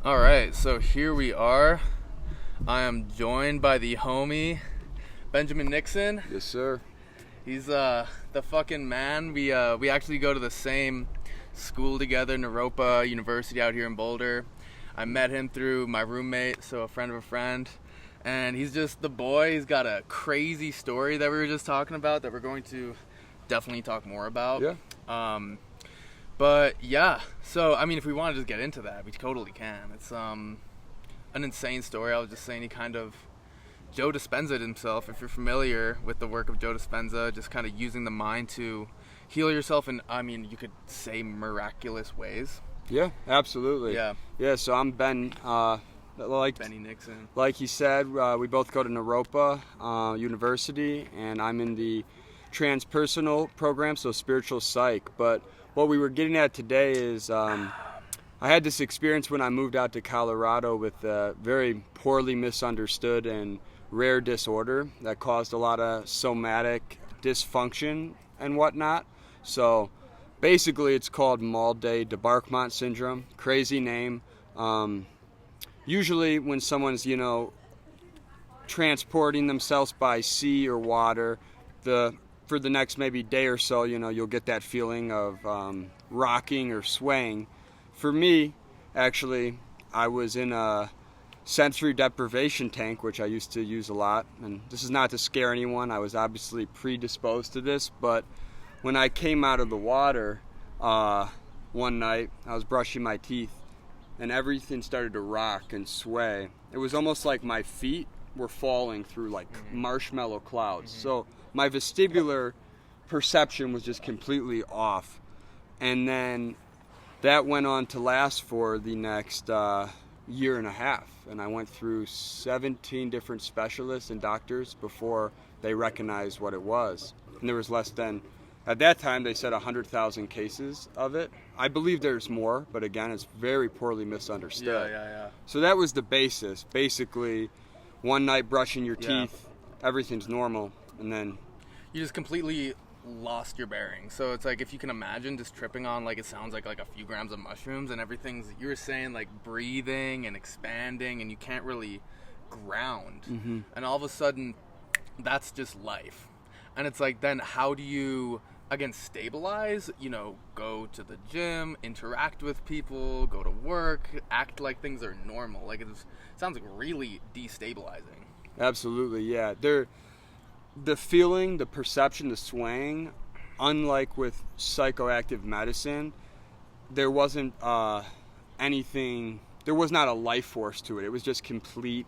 All right, so here we are. I am joined by the homie Benjamin Nixon. Yes, sir. He's the fucking man. We actually go to the same school together, Naropa University out here in Boulder. I met him through my roommate, so a friend of a friend, and he's just the boy. He's got a crazy story that we were just talking about that we're going to definitely talk more about. Yeah. But yeah, so I mean, if we want to just get into that, we totally can. It's an insane story. I was just saying, he kind of Joe Dispenza himself. If you're familiar with the work of Joe Dispenza, just kind of using the mind to heal yourself in, I mean, you could say miraculous ways. Yeah, absolutely. Yeah. So I'm Ben. Benny Nixon. Like he said, we both go to Naropa University, and I'm in the transpersonal program, so spiritual psych. But what we were getting at today is I had this experience when I moved out to Colorado with a very poorly misunderstood and rare disorder that caused a lot of somatic dysfunction and whatnot. So basically it's called Malday-Debarkmont syndrome. Crazy name. Usually when someone's, transporting themselves by sea or water, for the next maybe day or so, you'll get that feeling of rocking or swaying. For me, actually, I was in a sensory deprivation tank, which I used to use a lot. And this is not to scare anyone. I was obviously predisposed to this. But when I came out of the water one night, I was brushing my teeth, and everything started to rock and sway. It was almost like my feet were falling through like marshmallow clouds. So my vestibular perception was just completely off. And then that went on to last for the next year and a half. And I went through 17 different specialists and doctors before they recognized what it was. And there was less than, at that time, they said 100,000 cases of it. I believe there's more, but again, it's very poorly misunderstood. Yeah. So that was the basis. Basically, one night brushing your teeth, everything's normal, and then You just completely lost your bearings. So it's like, if you can imagine just tripping on, like, it sounds like a few grams of mushrooms, and everything's, you were saying, like, breathing and expanding, and you can't really ground. And all of a sudden, that's just life. And it's like, then how do you, again, stabilize? Go to the gym, interact with people, go to work, act like things are normal. Like, it sounds like really destabilizing. Absolutely, yeah. The feeling, the perception, the swaying, unlike with psychoactive medicine, there wasn't anything, there was not a life force to it. It was just complete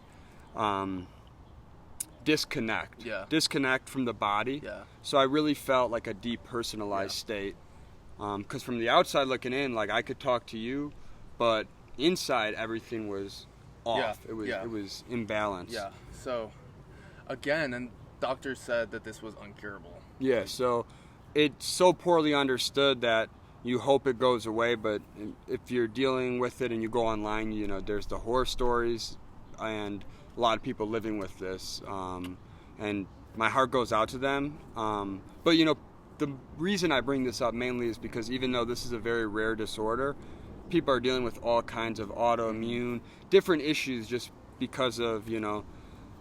disconnect. Yeah. Disconnect from the body. Yeah. So I really felt like a depersonalized state. Because from the outside looking in, like, I could talk to you, but inside everything was off. It was imbalanced. Yeah. So, again, and doctors said that this was incurable. Yeah, so it's so poorly understood that you hope it goes away, but if you're dealing with it and you go online, there's the horror stories and a lot of people living with this, and my heart goes out to them. But the reason I bring this up mainly is because even though this is a very rare disorder, people are dealing with all kinds of autoimmune, different issues just because of,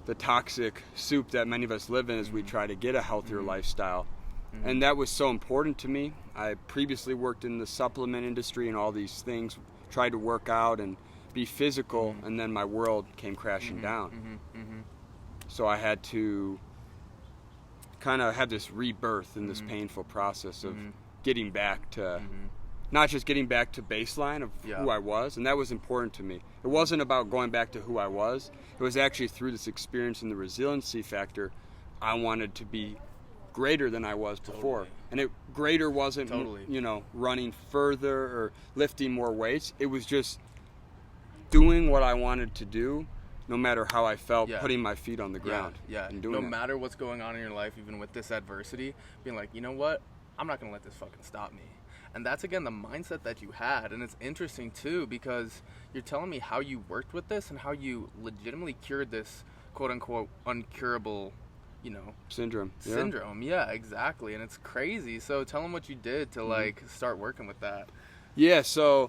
the toxic soup that many of us live in as we try to get a healthier lifestyle. And that was so important to me. I previously worked in the supplement industry and all these things, tried to work out and be physical, and then my world came crashing down. So I had to kind of have this rebirth in this painful process of getting back to, not just getting back to baseline of who I was, and that was important to me. It wasn't about going back to who I was. It was actually through this experience and the resiliency factor, I wanted to be greater than I was before. And greater wasn't, running further or lifting more weights. It was just doing what I wanted to do, no matter how I felt, putting my feet on the ground. And doing no matter what's going on in your life, even with this adversity, being like, you know what? I'm not going to let this fucking stop me. And that's, again, the mindset that you had. And it's interesting, too, because you're telling me how you worked with this and how you legitimately cured this, quote-unquote, incurable, syndrome. Yeah, exactly. And it's crazy. So tell them what you did to, start working with that. Yeah, so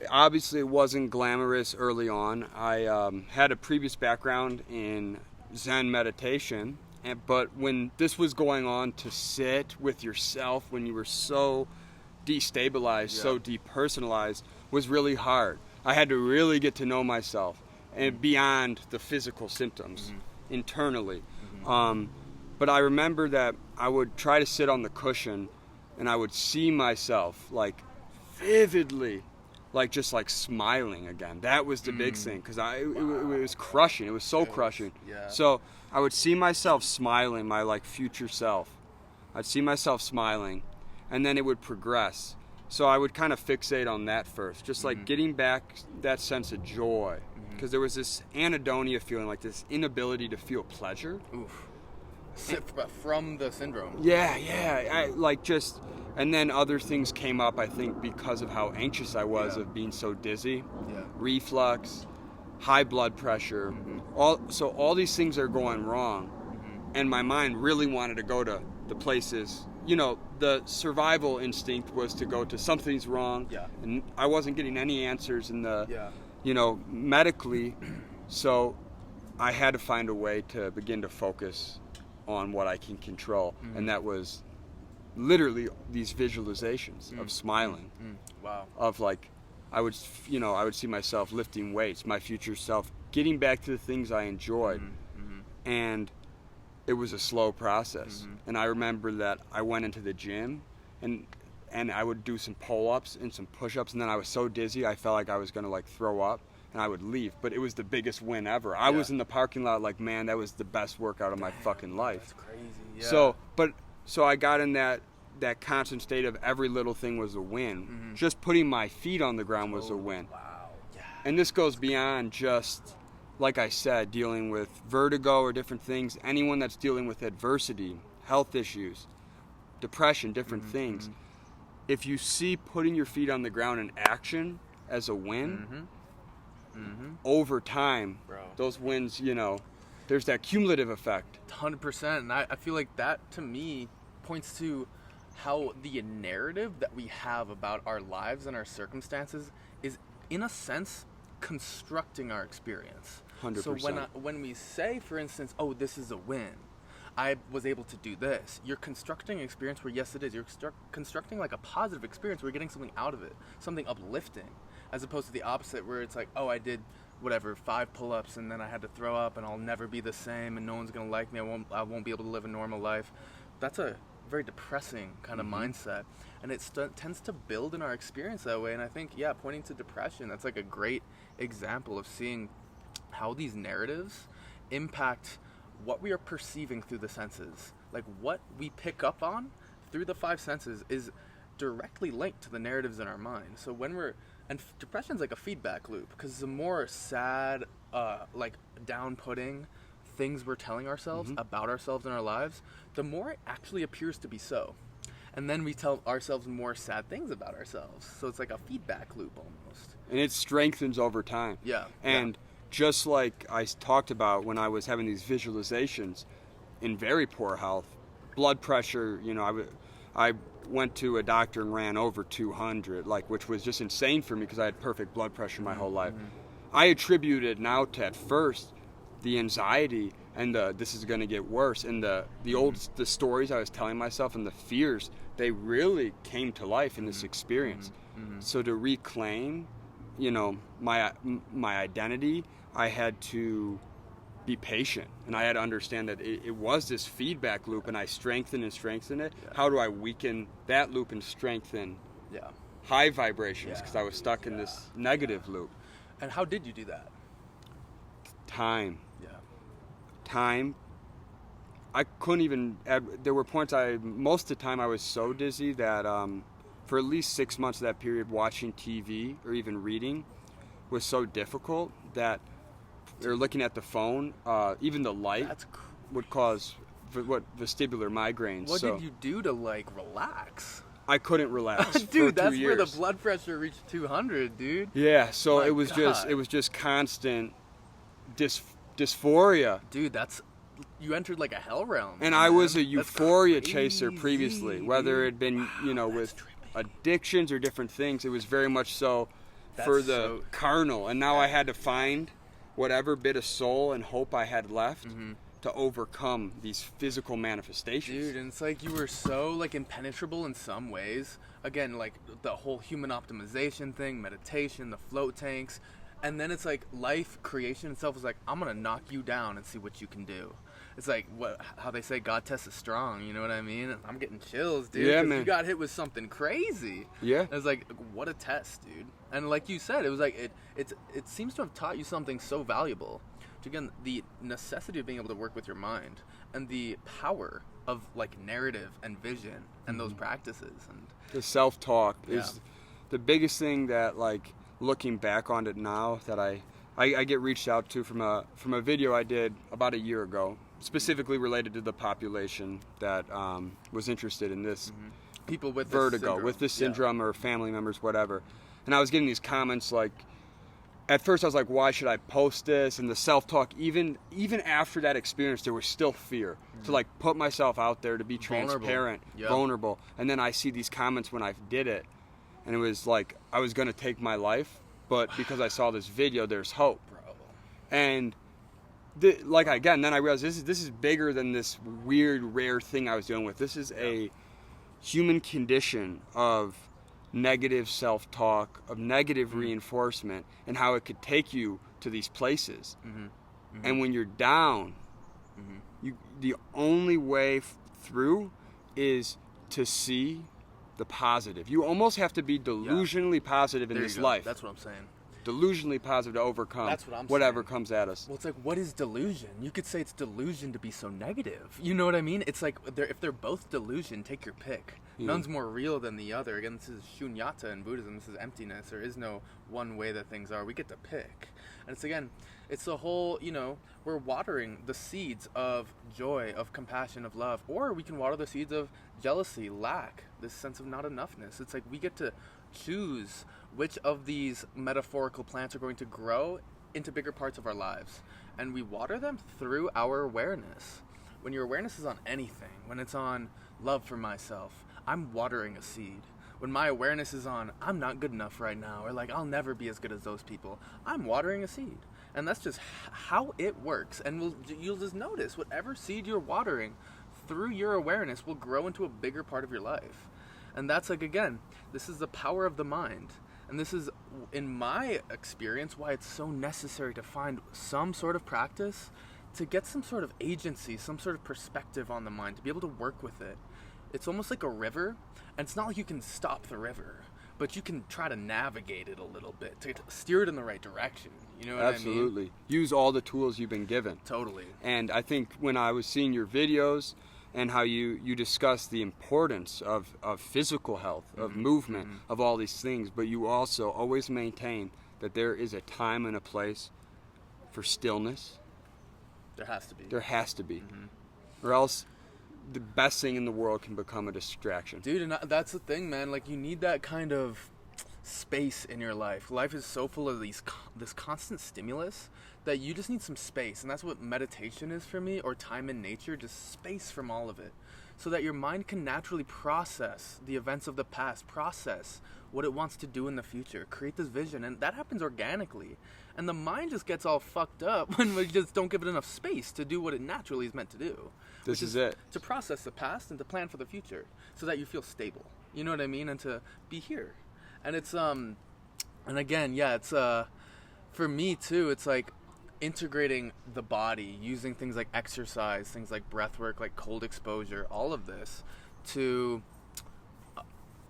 Obviously, it wasn't glamorous early on. I had a previous background in Zen meditation, but when this was going on, to sit with yourself when you were so destabilized, so depersonalized, was really hard. I had to really get to know myself and beyond the physical symptoms internally. But I remember that I would try to sit on the cushion and I would see myself like vividly, like just like smiling again. That was the big thing, because it was crushing. It was so crushing. So I would see myself smiling, my like future self. I'd see myself smiling, and then it would progress. So I would kind of fixate on that first, just like getting back that sense of joy, because there was this anhedonia feeling, like this inability to feel pleasure. Oof. From the syndrome. Yeah. And then other things came up, I think, because of how anxious I was of being so dizzy. Reflux, high blood pressure. All these things are going wrong. And my mind really wanted to go to the places, the survival instinct was to go to something's wrong. And I wasn't getting any answers in the, medically. So I had to find a way to begin to focus on what I can control. And that was literally these visualizations of smiling. Wow. Of like, I would see myself lifting weights, my future self, getting back to the things I enjoyed. And it was a slow process. And I remember that I went into the gym and I would do some pull-ups and some push-ups, and then I was so dizzy I felt like I was gonna like throw up, and I would leave. But it was the biggest win ever. I was in the parking lot like, man, that was the best workout of my fucking life. That's crazy. So I got in that constant state of every little thing was a win. Just putting my feet on the ground was a win. Wow. Yeah. And this goes beyond just, like I said, dealing with vertigo or different things. Anyone that's dealing with adversity, health issues, depression, different things. If you see putting your feet on the ground in action as a win, over time, those wins, there's that cumulative effect. 100%. And I feel like that, to me, points to how the narrative that we have about our lives and our circumstances is, in a sense, constructing our experience. 100%. So when we say, for instance, oh, this is a win, I was able to do this, you're constructing an experience where, yes, it is. You're constructing like a positive experience where you're getting something out of it, something uplifting, as opposed to the opposite where it's like, oh, I did whatever 5 pull-ups and then I had to throw up and I'll never be the same and no one's gonna like me. I won't be able to live a normal life. That's a very depressing kind of mindset, and it tends to build in our experience that way. And I think, pointing to depression, that's like a great example of seeing how these narratives impact what we are perceiving through the senses. Like what we pick up on through the 5 senses is directly linked to the narratives in our mind. So and depression's like a feedback loop, because the more sad, like down-putting things we're telling ourselves about ourselves in our lives, the more it actually appears to be so. And then we tell ourselves more sad things about ourselves. So it's like a feedback loop almost. And it strengthens over time. And just like I talked about when I was having these visualizations in very poor health, blood pressure, I went to a doctor and ran over 200, which was just insane for me because I had perfect blood pressure my whole life. I attributed now to, at first, the anxiety and this is going to get worse, and the stories I was telling myself and the fears, they really came to life in this experience. So to reclaim, my identity, I had to be patient, and I had to understand that it was this feedback loop, and I strengthened it. How do I weaken that loop and strengthen high vibrations, because I was stuck in this negative loop. And how did you do that? Time. I couldn't even, there were points most of the time I was so dizzy that for at least 6 months of that period, watching TV or even reading was so difficult that, or looking at the phone, even the light would cause vestibular migraines. What did you do to relax? I couldn't relax. Dude, for 2 that's years. where the blood pressure reached 200, dude. Yeah, so My it was God. just constant dysphoria. Dude, you entered like a hell realm. And man. I was a That's euphoria crazy, chaser previously, whether it had been, with trippy. addictions or different things. It was very much so for the carnal, and now I had to find whatever bit of soul and hope I had left to overcome these physical manifestations. Dude, and it's like you were so like impenetrable in some ways. Again, like the whole human optimization thing, meditation, the float tanks, and then it's like life creation itself is like, I'm gonna knock you down and see what you can do. It's like how they say God tests is strong, you know what I mean? I'm getting chills, dude. Yeah, man. You got hit with something crazy. Yeah. It was like, what a test, dude. And like you said, it was like it seems to have taught you something so valuable. Which again, the necessity of being able to work with your mind and the power of like narrative and vision and those practices and the self-talk is the biggest thing that, like, looking back on it now, that I get reached out to from a video I did about a year ago, specifically related to the population that was interested in this people with vertigo, with this syndrome, or family members, whatever. And I was getting these comments like, at first I was like, why should I post this? And the self-talk, even after that experience, there was still fear to like put myself out there, to be transparent, vulnerable. And then I see these comments when I did it, and it was like I was going to take my life, but because I saw this video, there's hope. Bro. And then I realized this is bigger than this weird, rare thing I was dealing with. This is a human condition of negative self-talk, of negative reinforcement, and how it could take you to these places. And when you're down, the only way through is to see the positive. You almost have to be delusionally positive in this life. That's what I'm saying. Delusionally positive to overcome whatever comes at us. Well, it's like, what is delusion? You could say it's delusion to be so negative. You know what I mean? It's like, if they're both delusion, take your pick. None's more real than the other. Again, this is shunyata in Buddhism. This is emptiness. There is no one way that things are. We get to pick. And it's, again, it's the whole, we're watering the seeds of joy, of compassion, of love. Or we can water the seeds of jealousy, lack, this sense of not enoughness. It's like we get to choose which of these metaphorical plants are going to grow into bigger parts of our lives. And we water them through our awareness. When your awareness is on anything, when it's on love for myself, I'm watering a seed. When my awareness is on, I'm not good enough right now, or like, I'll never be as good as those people, I'm watering a seed. And that's just how it works. And you'll just notice whatever seed you're watering through your awareness will grow into a bigger part of your life. And that's like, again, this is the power of the mind. And this is, in my experience, why it's so necessary to find some sort of practice to get some sort of agency, some sort of perspective on the mind, to be able to work with it. It's almost like a river, and it's not like you can stop the river, but you can try to navigate it a little bit, to steer it in the right direction. You know what I mean? Absolutely. Use all the tools you've been given. Totally. And I think when I was seeing your videos and how you discuss the importance of physical health, of movement, of all these things, but you also always maintain that there is a time and a place for stillness. There has to be. There has to be. Or else the best thing in the world can become a distraction. Dude, and that's the thing, man. Like, you need that kind of space in your life. Life is so full of this constant stimulus that you just need some space. And that's what meditation is for me, or time in nature, just space from all of it. So that your mind can naturally process the events of the past, process what it wants to do in the future, create this vision. And that happens organically. And the mind just gets all fucked up when we just don't give it enough space to do what it naturally is meant to do. This is it. To process the past and to plan for the future so that you feel stable. You know what I mean? And to be here. And it's, and again, it's, for me too, it's like integrating the body, using things like exercise, things like breath work, like cold exposure, all of this to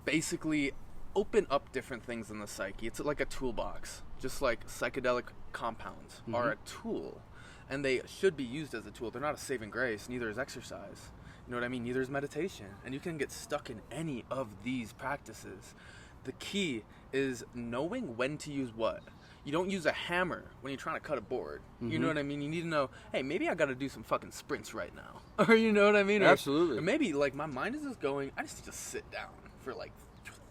basically open up different things in the psyche. It's like a toolbox, just like psychedelic compounds are a tool, and they should be used as a tool. They're not a saving grace, neither is exercise. You know what I mean? Neither is meditation. And you can get stuck in any of these practices. The key is knowing when to use what. You don't use a hammer when you're trying to cut a board. You know what I mean? You need to know, hey, maybe I got to do some fucking sprints right now. Or you know what I mean? Absolutely. Or maybe, like, my mind is just going, I just need to sit down for, like,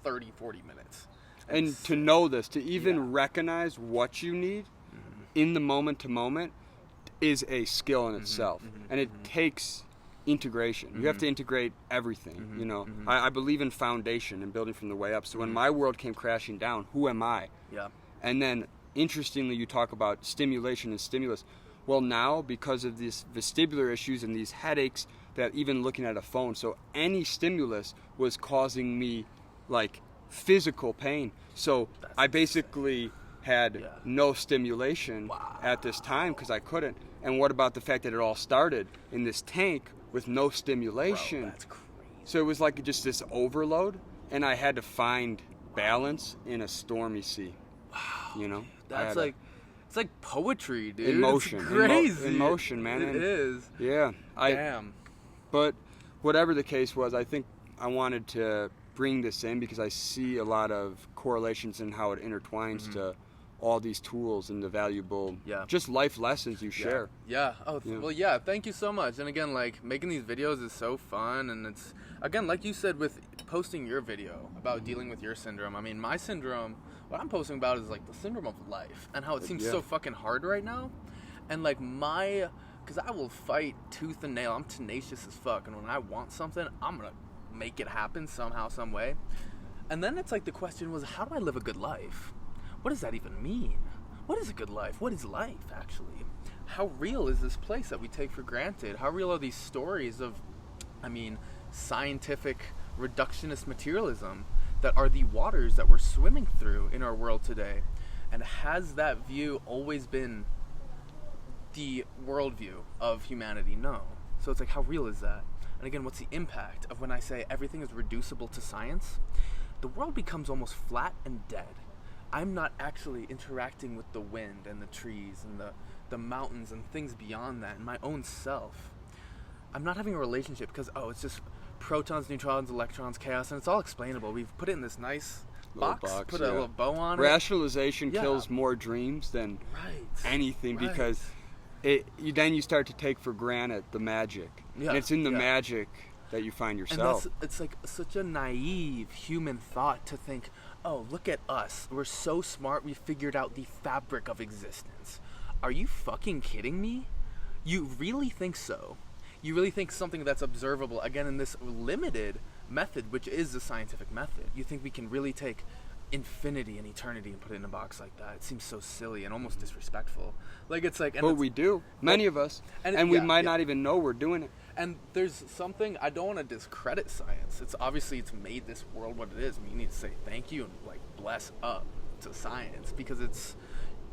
30, 40 minutes. And to know this, to even recognize what you need in the moment to moment is a skill in itself. And it takes integration. You have to integrate everything, you know. I believe in foundation and building from the way up. So when my world came crashing down, who am I? Yeah. And then, interestingly, you talk about stimulation and stimulus. Well, now, because of these vestibular issues and these headaches, that even looking at a phone, so any stimulus was causing me, like, physical pain. So I basically had no stimulation at this time because I couldn't. And what about the fact that it all started in this tank with no stimulation? Bro, that's crazy. So it was like just this overload, and I had to find balance in a stormy sea. Wow. You know? That's like, it's like poetry, dude. In motion. It's crazy. In motion, man. It is. Yeah. Damn. But whatever the case was, I think I wanted to bring this in because I see a lot of correlations in how it intertwines to all these tools and the valuable just life lessons you share. Well, yeah, thank you so much. And again, like, making these videos is so fun, and it's, again, like you said, with posting your video about dealing with your syndrome. I mean, my syndrome, what I'm posting about is like the syndrome of life and how it seems so fucking hard right now. And like because I will fight tooth and nail. I'm tenacious as fuck, and when I want something, I'm gonna make it happen somehow, some way. And then it's like the question was, how do I live a good life? What does that even mean? What is a good life? What is life, actually? How real is this place that we take for granted? How real are these stories of, scientific reductionist materialism that are the waters that we're swimming through in our world today? And has that view always been the worldview of humanity? No. So it's like, how real is that? And again, what's the impact of when I say everything is reducible to science? The world becomes almost flat and dead. I'm not actually interacting with the wind and the trees and the mountains and things beyond that, and my own self. I'm not having a relationship because, it's just protons, neutrons, electrons, chaos, and it's all explainable. We've put it in this nice box, put a little bow on it. Rationalization kills more dreams than anything because then you start to take for granted the magic. And it's in the magic that you find yourself. And it's like such a naive human thought to think, oh, look at us. We're so smart, we figured out the fabric of existence. Are you fucking kidding me? You really think so? You really think something that's observable, again, in this limited method, which is the scientific method, you think we can really take infinity and eternity and put it in a box like that? It seems so silly and almost disrespectful. Like, it's like... But we do. Many of us. And we might not even know we're doing it. And there's something, I don't want to discredit science. It's made this world what it is. You need to say thank you and like bless up to science because it's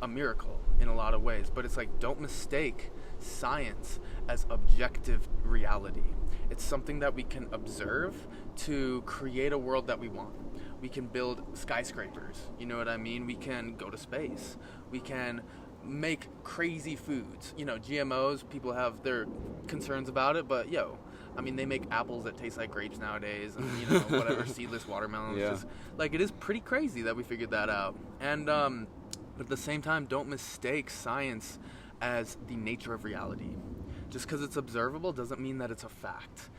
a miracle in a lot of ways. But it's like, don't mistake science as objective reality. It's something that we can observe to create a world that we want. We can build skyscrapers, you know what I mean? We can go to space. We can make crazy foods. GMOs, people have their concerns about it, but they make apples that taste like grapes nowadays, and whatever, seedless watermelons. Just, like, it is pretty crazy that we figured that out. And but at the same time, don't mistake science as the nature of reality. Just because it's observable doesn't mean that it's a fact.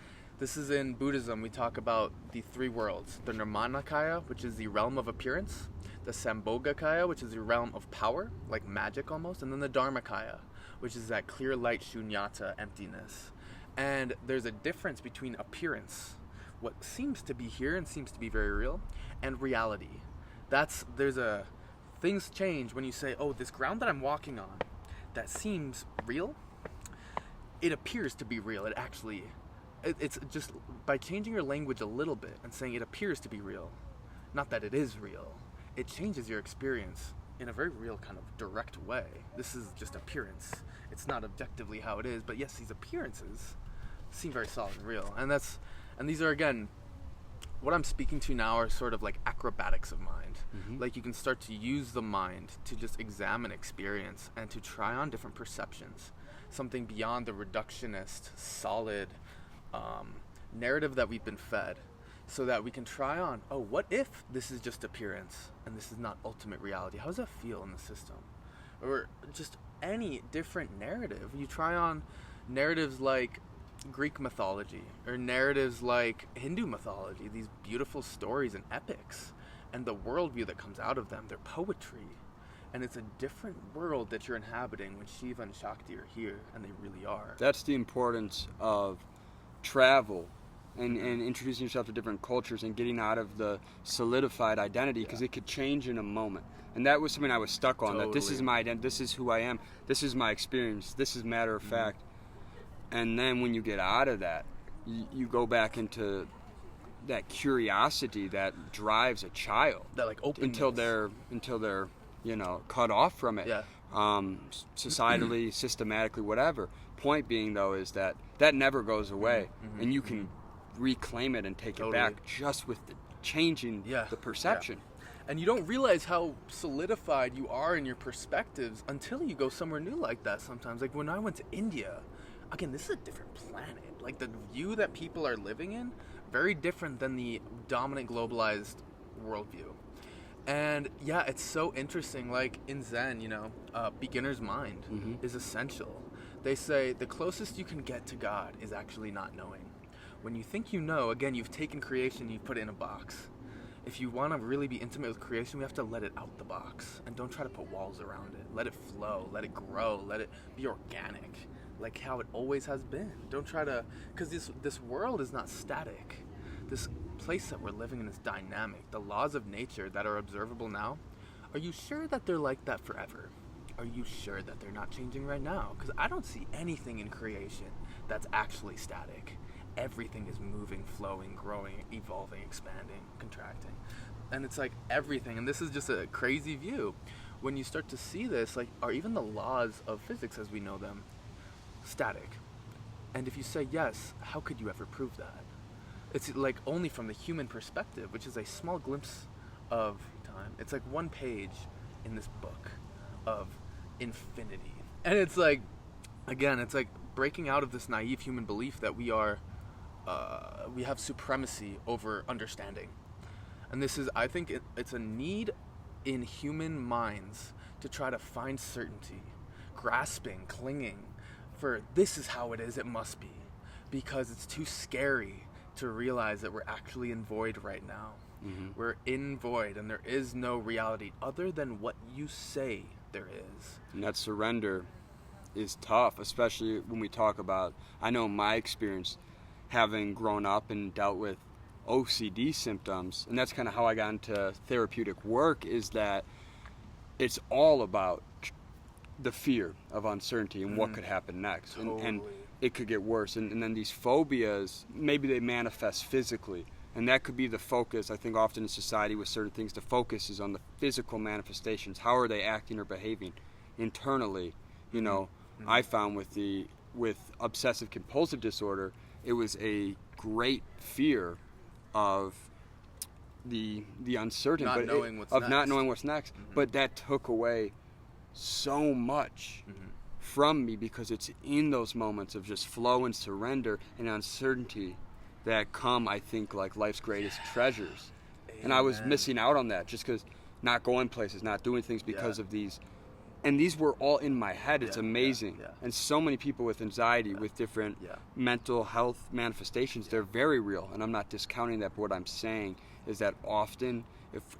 This is in Buddhism. We talk about the three worlds: the Nirmanakaya, which is the realm of appearance; the Sambhogakaya, which is the realm of power, like magic almost; and then the Dharmakaya, which is that clear light shunyata, emptiness. And there's a difference between appearance, what seems to be here and seems to be very real, and reality. Things change when you say, oh, this ground that I'm walking on, that seems real, it appears to be real. It's just by changing your language a little bit and saying it appears to be real, not that it is real, it changes your experience in a very real kind of direct way. This is just appearance. It's not objectively how it is, but yes, these appearances seem very solid and real. And these are, again, what I'm speaking to now are sort of like acrobatics of mind. Like, you can start to use the mind to just examine experience and to try on different perceptions, something beyond the reductionist, solid narrative that we've been fed, so that we can try on, oh, what if this is just appearance and this is not ultimate reality? How does that feel in the system? Or just any different narrative. You try on narratives like Greek mythology or narratives like Hindu mythology, these beautiful stories and epics, and the worldview that comes out of them, their poetry. And it's a different world that you're inhabiting when Shiva and Shakti are here, and they really are. That's the importance of travel and introducing yourself to different cultures and getting out of the solidified identity, because it could change in a moment. And that was something I was stuck on, that this is my identity, this is who I am, this is my experience, this is matter of fact. And then when you get out of that, you go back into that curiosity that drives a child, that like openness. until they're cut off from it. Societally, systematically, whatever. Point being, though, is that never goes away, and you can reclaim it and take it back just with the changing the perception. And you don't realize how solidified you are in your perspectives until you go somewhere new like that sometimes. Like when I went to India, again, this is a different planet. Like the view that people are living in, very different than the dominant globalized worldview. And yeah, it's so interesting. Like in Zen, beginner's mind is essential. They say the closest you can get to God is actually not knowing. When you think you know, again, you've taken creation, you've put it in a box. If you want to really be intimate with creation, we have to let it out the box. And don't try to put walls around it. Let it flow, let it grow, let it be organic, like how it always has been. Don't try to, because this world is not static. This place that we're living in is dynamic. The laws of nature that are observable now, are you sure that they're like that forever? Are you sure that they're not changing right now? Because I don't see anything in creation that's actually static. Everything is moving, flowing, growing, evolving, expanding, contracting. And it's like everything, and this is just a crazy view. When you start to see this, like, are even the laws of physics as we know them static? And if you say yes, how could you ever prove that? It's like only from the human perspective, which is a small glimpse of time. It's like one page in this book of infinity. And it's like, again, it's like breaking out of this naive human belief that we have supremacy over understanding. And this is, I think it's a need in human minds to try to find certainty, grasping, clinging for this is how it is, it must be, because it's too scary to realize that we're actually in void right now. We're in void, and there is no reality other than what you say there is. And that surrender is tough, especially when we talk about, I know my experience having grown up and dealt with OCD symptoms, and that's kind of how I got into therapeutic work, is that it's all about the fear of uncertainty and what could happen next. And it could get worse. And then these phobias, maybe they manifest physically. And that could be the focus. I think often in society with certain things, the focus is on the physical manifestations. How are they acting or behaving internally? I found with obsessive compulsive disorder, it was a great fear of the uncertainty, not knowing what's next. But that took away so much from me, because it's in those moments of just flow and surrender and uncertainty that come, I think, like life's greatest treasures. And I was missing out on that just because not going places, not doing things because of these. And these were all in my head. It's amazing. And so many people with anxiety, with different mental health manifestations, they're very real. And I'm not discounting that, but what I'm saying is that often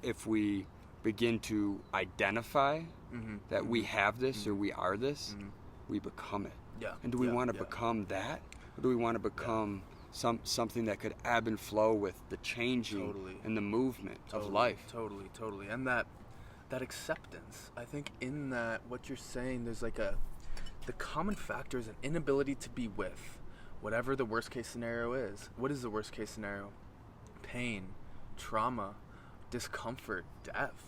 if we begin to identify that we have this or we are this, we become it. And do we want to become that? Or do we want to become something that could ebb and flow with the changing and the movement of life? Totally. And that acceptance, I think in that, what you're saying, there's like the common factor is an inability to be with whatever the worst case scenario is. What is the worst case scenario? Pain, trauma, discomfort, death.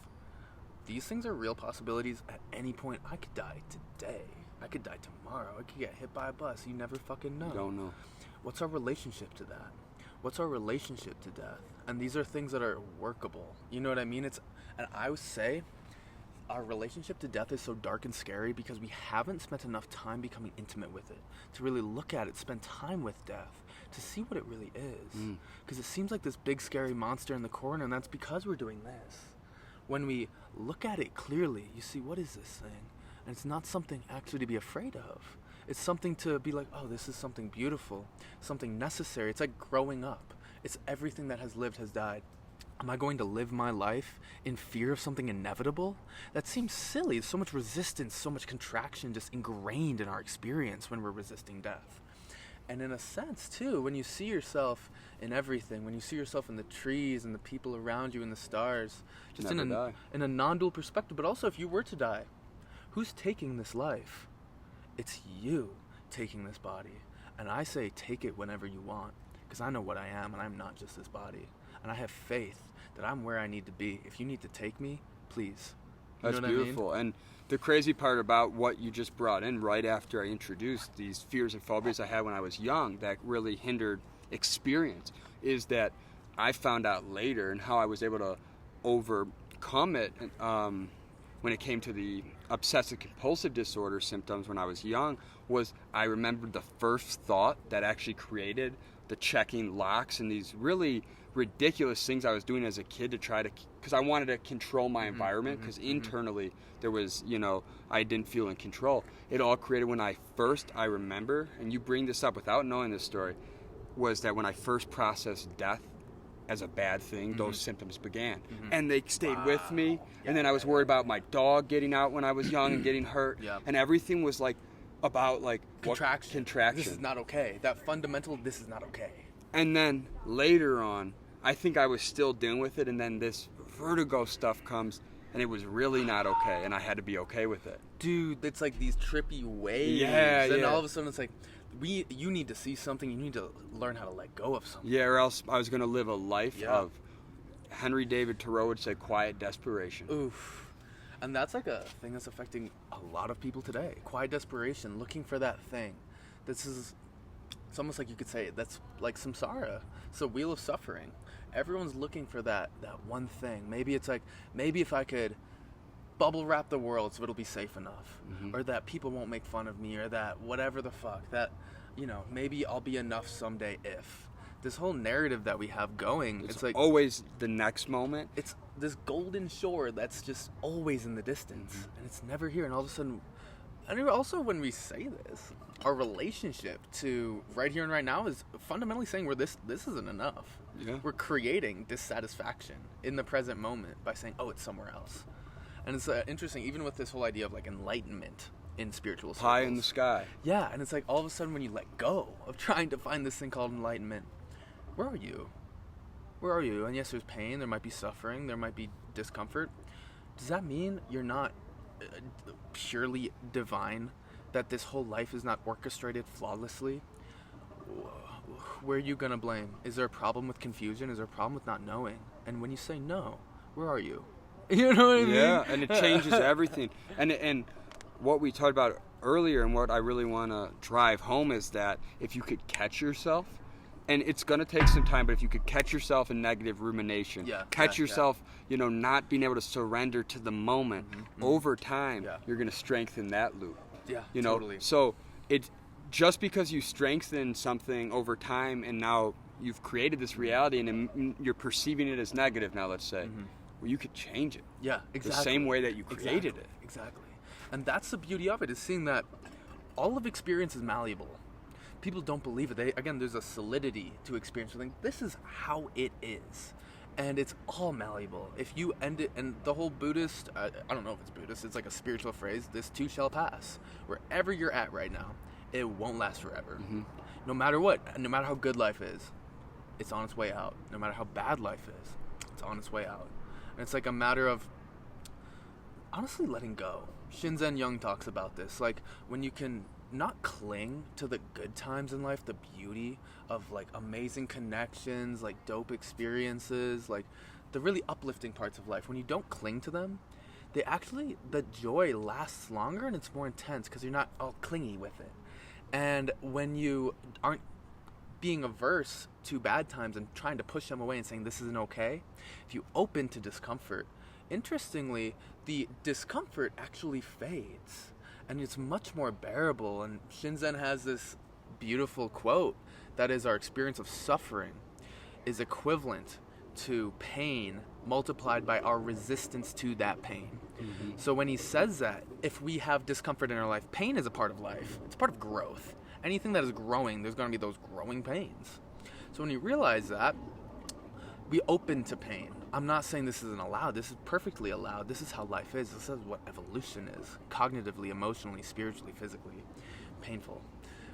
These things are real possibilities at any point. I could die today. I could die tomorrow. I could get hit by a bus. You never fucking know. You don't know. What's our relationship to that? What's our relationship to death? And these are things that are workable. You know what I mean? And I would say our relationship to death is so dark and scary because we haven't spent enough time becoming intimate with it, to really look at it, spend time with death, to see what it really is. Because it seems like this big scary monster in the corner, and that's because we're doing this. When we look at it clearly, you see, what is this thing? And it's not something actually to be afraid of. It's something to be like, oh, this is something beautiful, something necessary. It's like growing up. It's everything that has lived has died. Am I going to live my life in fear of something inevitable? That seems silly. There's so much resistance, so much contraction just ingrained in our experience when we're resisting death. And in a sense, too, when you see yourself in everything, when you see yourself in the trees and the people around you and the stars, just in a non-dual perspective, but also if you were to die, who's taking this life? It's you taking this body. And I say take it whenever you want, because I know what I am, and I'm not just this body. And I have faith that I'm where I need to be. If you need to take me, please. You That's know what beautiful. I mean? And the crazy part about what you just brought in right after I introduced these fears and phobias I had when I was young that really hindered experience is that I found out later, and how I was able to overcome it when it came to the obsessive compulsive disorder symptoms when I was young, was I remembered the first thought that actually created the checking locks and these really ridiculous things I was doing as a kid to try to, because I wanted to control my environment, because internally there was, I didn't feel in control. It all created when I remember, and you bring this up without knowing this story, was that when I first processed death as a bad thing, those symptoms began. And they stayed with me, and then I was worried about my dog getting out when I was young and getting hurt, and everything was about contraction. Contraction. This is not okay. That fundamental, this is not okay. And then later on, I think I was still dealing with it, and then this vertigo stuff comes, and it was really not okay, and I had to be okay with it. Dude, it's like these trippy waves. And all of a sudden it's like, you need to see something, you need to learn how to let go of something. Yeah, or else I was going to live a life of, Henry David Thoreau would say, quiet desperation. Oof. And that's like a thing that's affecting a lot of people today. Quiet desperation, looking for that thing. It's almost like you could say that's like samsara. It's a wheel of suffering. Everyone's looking for that one thing. Maybe it's like, maybe if I could bubble wrap the world so it'll be safe enough, or that people won't make fun of me, or that whatever the fuck, that, maybe I'll be enough someday if. This whole narrative that we have going, it's like always the next moment. It's this golden shore that's just always in the distance, and it's never here. And all of a sudden, and also when we say this, our relationship to right here and right now is fundamentally saying this isn't enough. Yeah. We're creating dissatisfaction in the present moment by saying, oh, it's somewhere else. And it's interesting, even with this whole idea of like enlightenment in spiritual circles. Pie in the sky. Yeah, and it's like all of a sudden when you let go of trying to find this thing called enlightenment, where are you? Where are you? And yes, there's pain, there might be suffering, there might be discomfort. Does that mean you're not purely divine? That this whole life is not orchestrated flawlessly? Where are you going to blame? Is there a problem with confusion? Is there a problem with not knowing? And when you say no, where are you? You know what I mean? Yeah, and it changes everything. And what we talked about earlier, and what I really want to drive home, is that if you could catch yourself, and it's going to take some time, but if you could catch yourself in negative rumination, catch yourself, not being able to surrender to the moment, over time, you're going to strengthen that loop. Yeah, totally. So just because you strengthen something over time, and now you've created this reality, and you're perceiving it as negative now, let's say, well, you could change it. Yeah, exactly. The same way that you created it. Exactly. And that's the beauty of it, is seeing that all of experience is malleable. People don't believe it. There's a solidity to experience. They think this is how it is. And it's all malleable. If you end it, and the whole Buddhist, I don't know if it's Buddhist, it's like a spiritual phrase, this too shall pass. Wherever you're at right now, it won't last forever. No matter what, no matter how good life is, it's on its way out. No matter how bad life is, it's on its way out. And it's like a matter of honestly letting go. Shinzen Young talks about this. Like when you can not cling to the good times in life, the beauty of like amazing connections, like dope experiences, like the really uplifting parts of life. When you don't cling to them, the joy lasts longer and it's more intense because you're not all clingy with it. And when you aren't being averse to bad times and trying to push them away and saying this isn't okay, if you open to discomfort, interestingly, the discomfort actually fades and it's much more bearable. And Shinzen has this beautiful quote that is, our experience of suffering is equivalent to pain multiplied by our resistance to that pain. So when he says that, if we have discomfort in our life, pain is a part of life. It's part of growth. Anything that is growing, there's going to be those growing pains. So when you realize that, we open to pain. I'm not saying this isn't allowed. This is perfectly allowed. This is how life is. This is what evolution is. Cognitively, emotionally, spiritually, physically. Painful.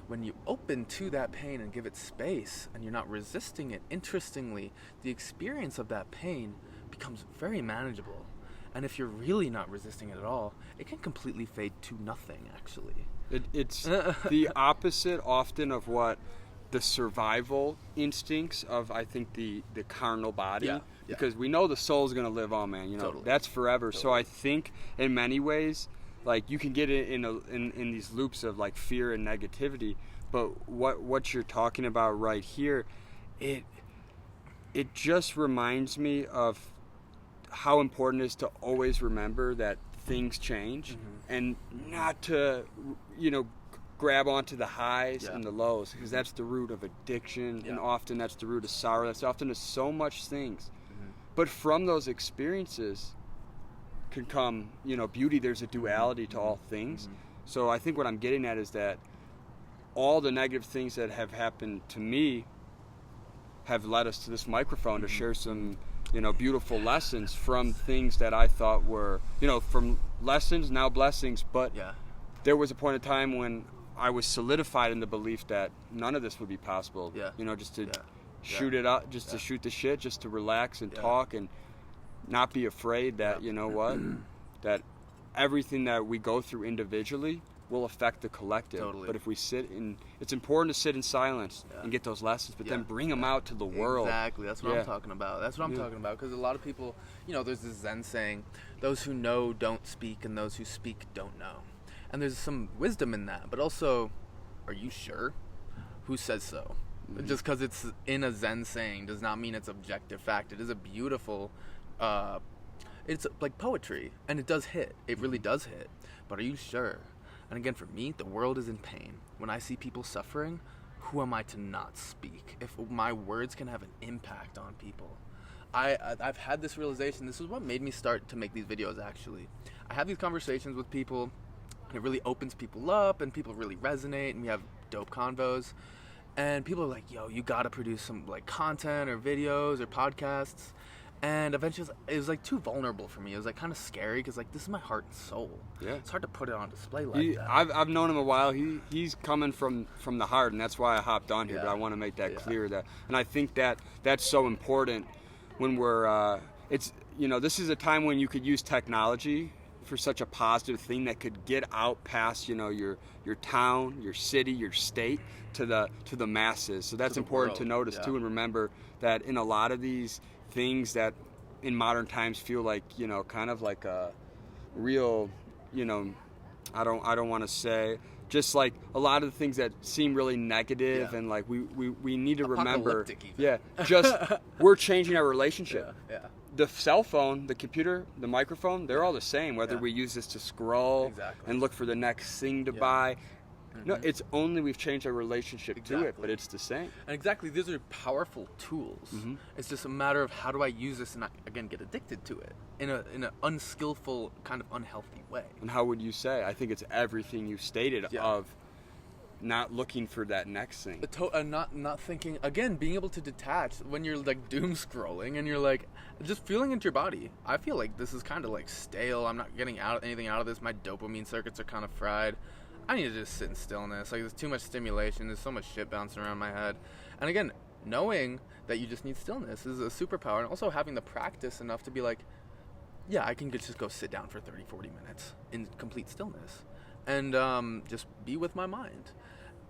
when you open to that pain and give it space and you're not resisting it, interestingly, the experience of that pain becomes very manageable. And if you're really not resisting it at all, it can completely fade to nothing, actually. It's the opposite often of what the survival instincts of, I think, the carnal body. Yeah. Because we know the soul's going to live on, man. You know, totally. That's forever. Totally. So I think in many ways, like, you can get in these loops of like fear and negativity. But what you're talking about right here, it just reminds me of how important it is to always remember that things change, and not to, grab onto the highs and the lows, because that's the root of addiction, and often that's the root of sorrow. That's often to so much things. But from those experiences can come, beauty. There's a duality to all things. So I think what I'm getting at is that all the negative things that have happened to me have led us to this microphone to share some beautiful lessons from things that I thought were, from lessons, now blessings. But there was a point in time when I was solidified in the belief that none of this would be possible. Just to shoot it up, just to shoot the shit, just to relax and talk and not be afraid that, that everything that we go through individually will affect the collective. Totally. But if we it's important to sit in silence and get those lessons, but then bring them out to the world. Exactly. That's what I'm talking about. That's what I'm talking about. Because a lot of people, there's this Zen saying, those who know don't speak, and those who speak don't know. And there's some wisdom in that. But also, are you sure? Who says so? Just because it's in a Zen saying does not mean it's objective fact. It is a beautiful, it's like poetry. And it does hit. It really does hit. But are you sure? And again, for me, the world is in pain. When I see people suffering, who am I to not speak? If my words can have an impact on people. I've had this realization. This is what made me start to make these videos, actually. I have these conversations with people, and it really opens people up, and people really resonate, and we have dope convos. And people are like, yo, you gotta produce some like content or videos or podcasts. And eventually it was like too vulnerable for me. It was like kind of scary because like this is my heart and soul. Yeah, it's hard to put it on display like that. I've known him a while. He's coming from the heart, and that's why I hopped on here. But I want to make that clear. And I think that's so important when we're this is a time when you could use technology for such a positive thing that could get out past your town, your city, your state to the masses. So that's important to notice too, and remember that in a lot of these things that in modern times feel like kind of like a real I don't want to say, just like a lot of the things that seem really negative and like we need to remember just we're changing our relationship. The cell phone, the computer, the microphone, they're all the same, whether we use this to scroll and look for the next thing to buy. No, it's only we've changed our relationship to it, but it's the same. And exactly, these are powerful tools. It's just a matter of how do I use this and not, again, get addicted to it in an unskillful, kind of unhealthy way. And how would you say? I think it's everything you've stated of not looking for that next thing. Not thinking, again, being able to detach when you're like doom scrolling and you're like, just feeling into your body. I feel like this is kind of like stale. I'm not getting anything out of this. My dopamine circuits are kind of fried. I need to just sit in stillness. Like, there's too much stimulation. There's so much shit bouncing around my head. And again, knowing that you just need stillness is a superpower. And also having the practice enough to be like, I can just go sit down for 30, 40 minutes in complete stillness. And just be with my mind.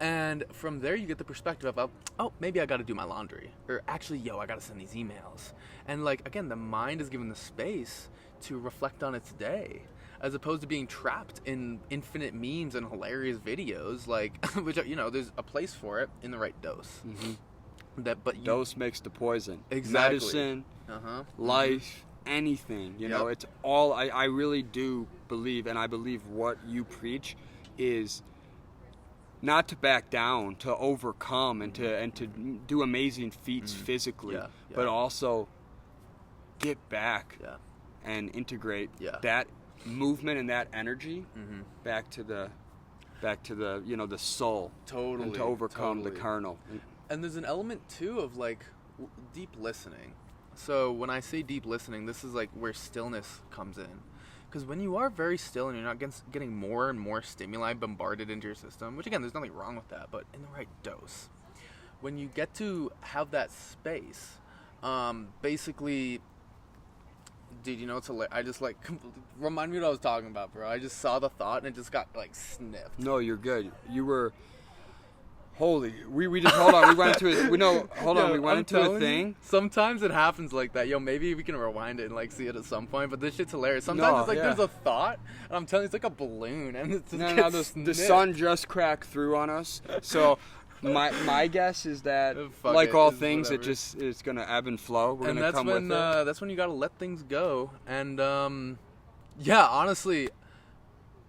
And from there, you get the perspective of, maybe I got to do my laundry. Or actually, I got to send these emails. And like, again, the mind is given the space to reflect on its day, as opposed to being trapped in infinite memes and hilarious videos, like, which, there's a place for it in the right dose. Dose makes the poison. Exactly. Medicine, life, anything, it's all, I really do believe, and I believe what you preach is not to back down, to overcome, and to do amazing feats physically, but also get back and integrate that movement and that energy back to the the soul, and to overcome the carnal. And there's an element too of like deep listening. So when I say deep listening, this is like where stillness comes in, Because when you are very still and you're not getting more and more stimuli bombarded into your system, which again, there's nothing wrong with that, but in the right dose, when you get to have that space, basically, dude, you know, it's hilarious. I just like, remind me what I was talking about, bro. I just saw the thought and it just got like sniffed. No, you're good. You were... Holy, we just, hold on, we went into it, we went into a thing. Sometimes it happens like that. Yo, maybe we can rewind it and like see it at some point, but this shit's hilarious. Sometimes it's like there's a thought, and I'm telling you, it's like a balloon, and it's just the sun just cracked through on us, so my guess is that, like all things, whatever. It's gonna ebb and flow. We're gonna come with it. That's when you gotta let things go, and yeah, honestly,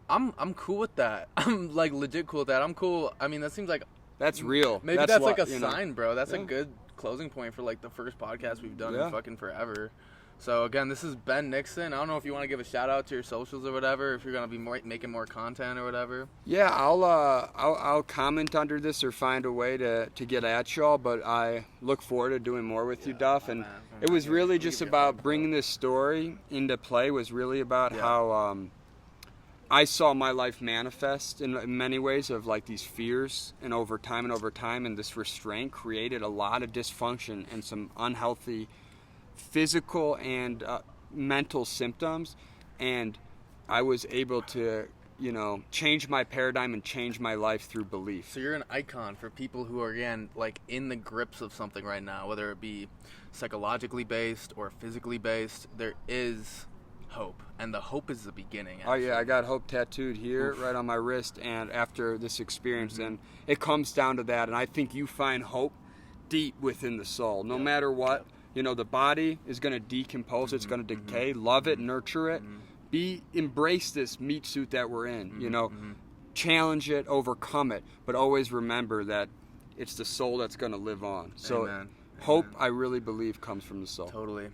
I'm cool with that. I'm like legit cool with that. I'm cool. I mean, that seems like... That's real. Maybe that's like a sign, bro. That's a good closing point for like the first podcast we've done in fucking forever. So again, this is Ben Nixon. I don't know if you want to give a shout out to your socials or whatever, if you're gonna be making more content or whatever. Yeah, I'll comment under this or find a way to get at y'all. But I look forward to doing more with you, Duff. And it was really just about bringing this story into play. Was really about how. I saw my life manifest in many ways of like these fears, and over time, and this restraint created a lot of dysfunction and some unhealthy physical and mental symptoms, and I was able to, you know, change my paradigm and change my life through belief. So you're an icon for people who are, again, like in the grips of something right now, whether it be psychologically based or physically based. There is hope, and the hope is the beginning, actually. Oh yeah, I got hope tattooed here right on my wrist, and after this experience, and it comes down to that, and I think you find hope deep within the soul, no matter what. You know, the body is going to decompose, it's going to decay. Love it, nurture it, embrace this meat suit that we're in, you know, challenge it, overcome it, but always remember that it's the soul that's going to live on. So hope, I really believe, comes from the soul. Totally.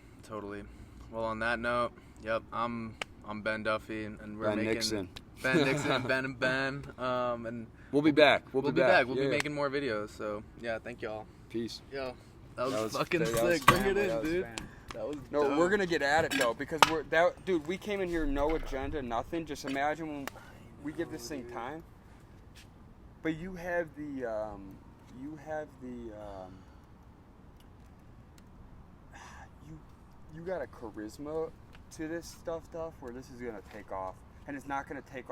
Well, on that note, yep, I'm Ben Duffy, and we're Ben Nixon. Ben Nixon, Ben and Ben, and we'll be back. We'll be back. We'll be making more videos. So yeah, thank y'all. Peace. Yo, that was fucking sick. Bring it in, dude. That was dope. We're gonna get at it though, because dude. We came in here no agenda, nothing. Just imagine when we give this thing time. But you have the you got a charisma to this stuff, where this is gonna take off, and it's not gonna take off